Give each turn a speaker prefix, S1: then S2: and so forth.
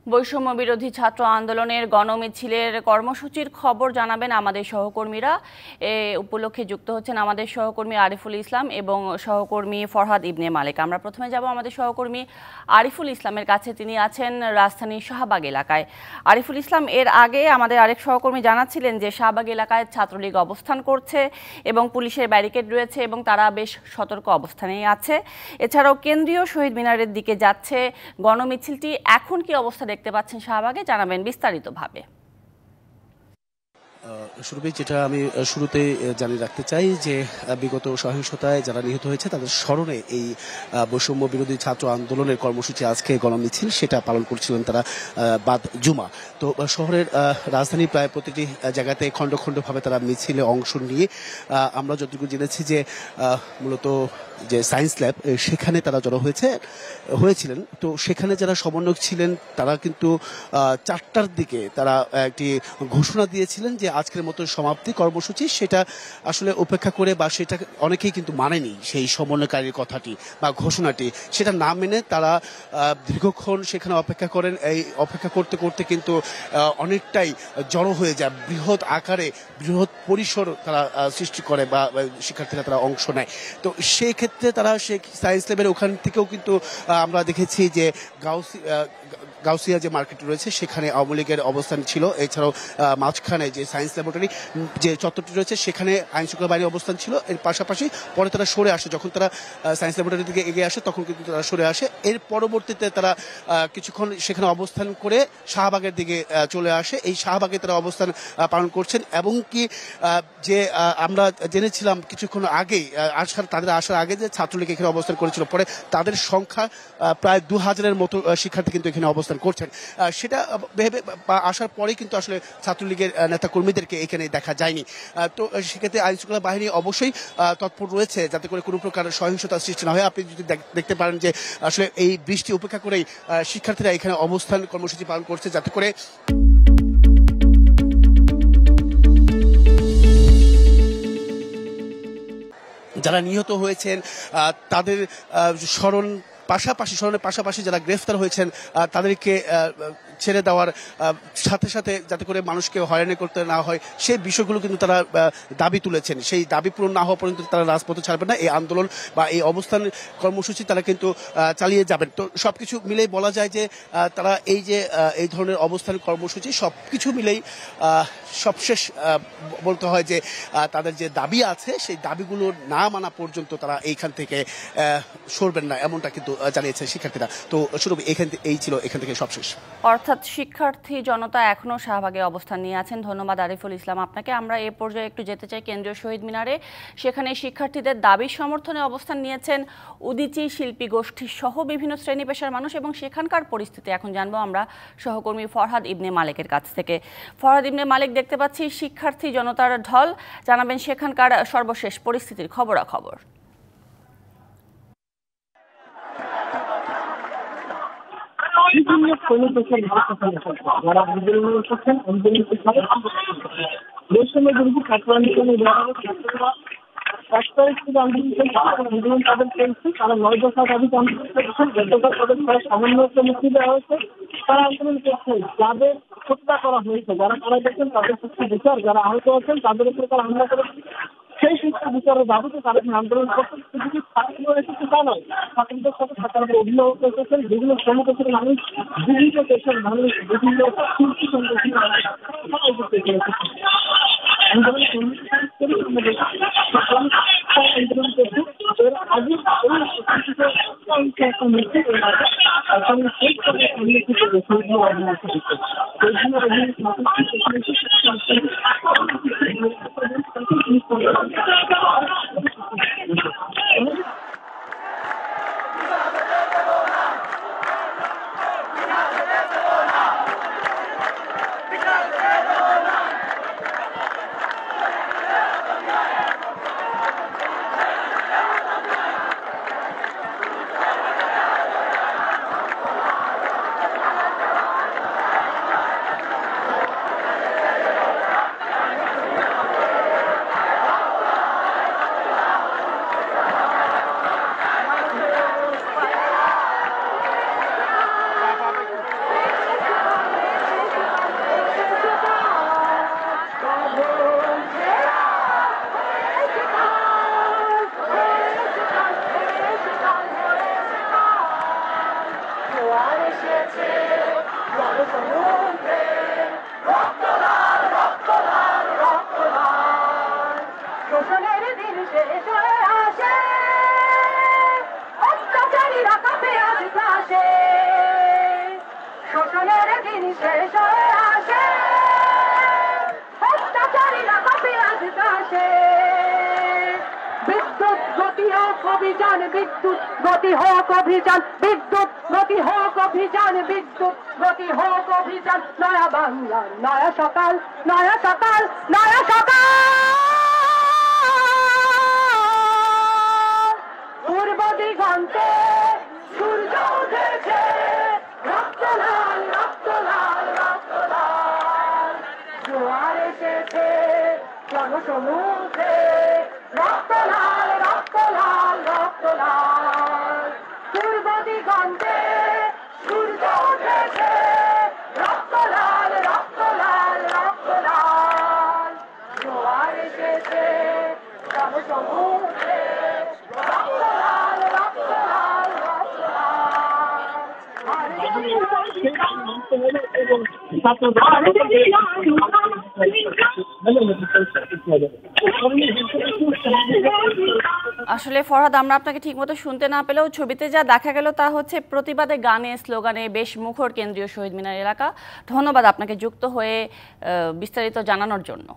S1: বৈষম্য বিরোধী ছাত্র আন্দোলনের গণমিছিলের কর্মসূচির খবর জানাবেন আমাদের সহকর্মীরা। এ উপলক্ষে যুক্ত হচ্ছেন আমাদের সহকর্মী আরিফুল ইসলাম এবং সহকর্মী ফরহাদ ইবনে মালিক। আমরা প্রথমে যাব আমাদের সহকর্মী আরিফুল ইসলামের কাছে, তিনি আছেন রাজধানীর শাহবাগ এলাকায়। আরিফুল ইসলাম, এর আগে আমাদের আরেক সহকর্মী জানাচ্ছিলেন যে শাহবাগ এলাকায় ছাত্রলীগ অবস্থান করছে এবং পুলিশের ব্যারিকেড রয়েছে এবং তারা বেশ সতর্ক অবস্থানেই আছে। এছাড়াও কেন্দ্রীয় শহীদ মিনারের দিকে যাচ্ছে গণমিছিলটি। এখন কি অবস্থা দেখতে পাচ্ছেন শাহবাগে, জানাবেন বিস্তারিতভাবে।
S2: শুরুতে যেটা আমি শুরুতে জানিয়ে রাখতে চাই যে বিগত সহিংসতায় যারা নিহত হয়েছে তাদের স্মরণে এই বৈষম্য বিরোধী ছাত্র আন্দোলনের কর্মসূচি আজকে গণমিছিল সেটা পালন করছিলেন তারা বাদ জুমা। তো শহরের রাজধানী প্রায় প্রতিটি জায়গাতে খণ্ড খণ্ডভাবে তারা মিছিলে অংশ নিয়ে আমরা যতটুকু জেনেছি যে মূলত যে সায়েন্স ল্যাব সেখানে তারা জড়ো হয়েছিলেন। তো সেখানে যারা সমন্বয়ক ছিলেন তারা কিন্তু 4টার দিকে তারা একটি ঘোষণা দিয়েছিলেন যে আজকের মতো সমাপ্তি কর্মসূচি, সেটা আসলে উপেক্ষা করে বা সেটা অনেকেই কিন্তু মানেনি সেই সমন্বয়কারীর কথাটি বা ঘোষণাটি, সেটা না মেনে তারা দীর্ঘক্ষণ সেখানে অপেক্ষা করেন। এই অপেক্ষা করতে করতে কিন্তু অনেকটাই জড়ো হয়ে যায়, বৃহৎ আকারে বৃহৎ পরিসর তারা সৃষ্টি করে বা শিক্ষার্থীরা তারা অংশ নেয়। তো সেই ক্ষেত্রে তারা সেই সায়েন্স ল্যাবের ওখান থেকেও কিন্তু আমরা দেখেছি যে গাউসিয়া যে মার্কেট রয়েছে সেখানে আওয়ামী লীগের অবস্থান ছিল। এছাড়াও মাঝখানে যে সায়েন্স ল্যাবরেটরি যে চত্বরটি রয়েছে সেখানে আইনশৃঙ্খলা বাহিনীর অবস্থান ছিল। এর পাশাপাশি পরে তারা সরে আসে, যখন তারা সায়েন্স ল্যাবরেটরির দিকে এগিয়ে আসে তখন কিন্তু তারা সরে আসে। এর পরবর্তীতে তারা কিছুক্ষণ সেখানে অবস্থান করে শাহবাগের দিকে চলে আসে। এই শাহবাগে তারা অবস্থান পালন করছেন এবং কি যে আমরা জেনেছিলাম কিছুক্ষণ আগেই তাদের আসার আগে যে ছাত্রলীগ এখানে অবস্থান করেছিল, পরে তাদের সংখ্যা প্রায় 2000-এর মতো শিক্ষার্থী কিন্তু এখানে অবস্থান করছেন। সেটা ভেবে বা আসার পরে কিন্তু আসলে ছাত্রলীগের নেতা কর্মীদেরকে এখানে দেখা যায়নি। তো সেক্ষেত্রে আইনশৃঙ্খলা বাহিনী অবশ্যই তৎপর রয়েছে যাতে করে কোনো প্রকার সহিংসতার সৃষ্টি না হয়। আপনি যদি দেখতে পারেন যে আসলে এই বৃষ্টি উপেক্ষা করেই শিক্ষার্থীরা এখানে অবস্থান কর্মসূচি পালন করছে যাতে করে যারা নিহত হয়েছেন তাদের স্মরণের পাশাপাশি যারা গ্রেফতার হয়েছেন তাদেরকে ছেড়ে দেওয়ার সাথে সাথে যাতে করে মানুষকে হয়রানি করতে না হয় সেই বিষয়গুলো কিন্তু তারা দাবি তুলেছেন। সেই দাবি পূরণ না হওয়া পর্যন্ত তারা রাজপথে ছাড়বেন না। এই আন্দোলন বা এই অবস্থান কর্মসূচি তারা কিন্তু চালিয়ে যাবেন। তো সবকিছু মিলেই বলা যায় যে তারা এই ধরনের অবস্থান কর্মসূচি সবকিছু মিলেই সবশেষ বলতে হয় যে তাদের যে দাবি আছে সেই দাবিগুলো না মানা পর্যন্ত তারা এইখান থেকে সরবেন না, এমনটা কিন্তু জানিয়েছে শিক্ষার্থীরা। তো শুরু এখান থেকে সবশেষ।
S1: অর্থাৎ শিক্ষার্থী জনতা এখনো শাহবাগে অবস্থান নিয়ে আছেন। ধন্যবাদ আরিফুল ইসলাম আপনাকে। আমরা এ পর্যায়ে একটু যেতে চাই কেন্দ্রীয় শহীদ মিনারে। সেখানে শিক্ষার্থীদের দাবি সমর্থনে অবস্থান নিয়েছেন উদীচী শিল্পী গোষ্ঠী সহ বিভিন্ন শ্রেণী পেশার মানুষ এবং সেখানকার পরিস্থিতি এখন জানবো আমরা সহকর্মী ফরহাদ ইবনে মালিকের কাছ থেকে। ফরহাদ ইবনে মালিক, দেখতে পাচ্ছি শিক্ষার্থী জনতার ঢল, জানাবেন সেখানকার সর্বশেষ পরিস্থিতির খবরাখবর।
S3: বিভিন্ন শ্রেণী পেশার যারা আন্দোলন করছেন বৈষম্য বিরোধী ছাত্র আন্দোলনের ছাত্ররা 1 তারিখ থেকে আন্দোলন তাদের চলছে। তারা 9 দফা দাবিতে আন্দোলন করছেন। গতকাল তাদের প্রায় সমন্বয়কে মুক্তি দেওয়া হয়েছে। তারা আন্দোলন করছেন, যাদের হত্যা করা হয়েছে, যারা মারা গেছেন তাদের সুষ্ঠু বিচার, যারা আহত আছেন তাদের উপর তারা হামলা করেছে সেই সুষ্ঠু বিচারের দাবিতে তারা আন্দোলন করছেন। শুধু ছাত্র এসেছে তা নয়, ছাত্রদের সাথে ছাত্ররা অভিভাবক এসেছেন, বিভিন্ন শ্রমিক মানুষ, বিভিন্ন দেশের মানুষ, বিভিন্ন শিল্পী সংগঠনের আন্দোলন
S4: শোষণের দিন শেষ হয়ে আসে, অত্যাচারীরা কপিরাজ দাসে। বিদ্যুৎ গতি হোক অভিযান, বিদ্যুৎ গতি হোক অভিযান, বিদ্যুৎ গতি হোক অভিযান, বিদ্যুৎ গতি হোক অভিযান। নয়া বাংলার নয়া সকাল, নয়া সকাল, নয়া সকাল। পূর্ব দিগন্তে সূর্য উঠেছে, রক্ত লাল, রক্ত লাল, রক্ত লাল। জোয়ার এসেছে জনসমুদ্রে, রক্ত লাল, রক্ত লাল, রক্ত লাল। পূর্ব দিগন্তে সূর্য উঠেছে, রক্ত লাল, রক্ত লাল, রক্ত লাল। জোয়ার এসেছে জনসমুদ্রে, রক্ত লাল, রক্ত লাল, রক্ত
S1: আসলে ফরহাদ, আমরা আপনাকে ঠিকমতো শুনতে না পেলেও ছবিতে যা দেখা গেল তা হচ্ছে প্রতিবাদে গানে স্লোগানে বেশ মুখর কেন্দ্রীয় শহীদ মিনার এলাকা। ধন্যবাদ আপনাকে যুক্ত হয়ে বিস্তারিত জানানোর জন্য।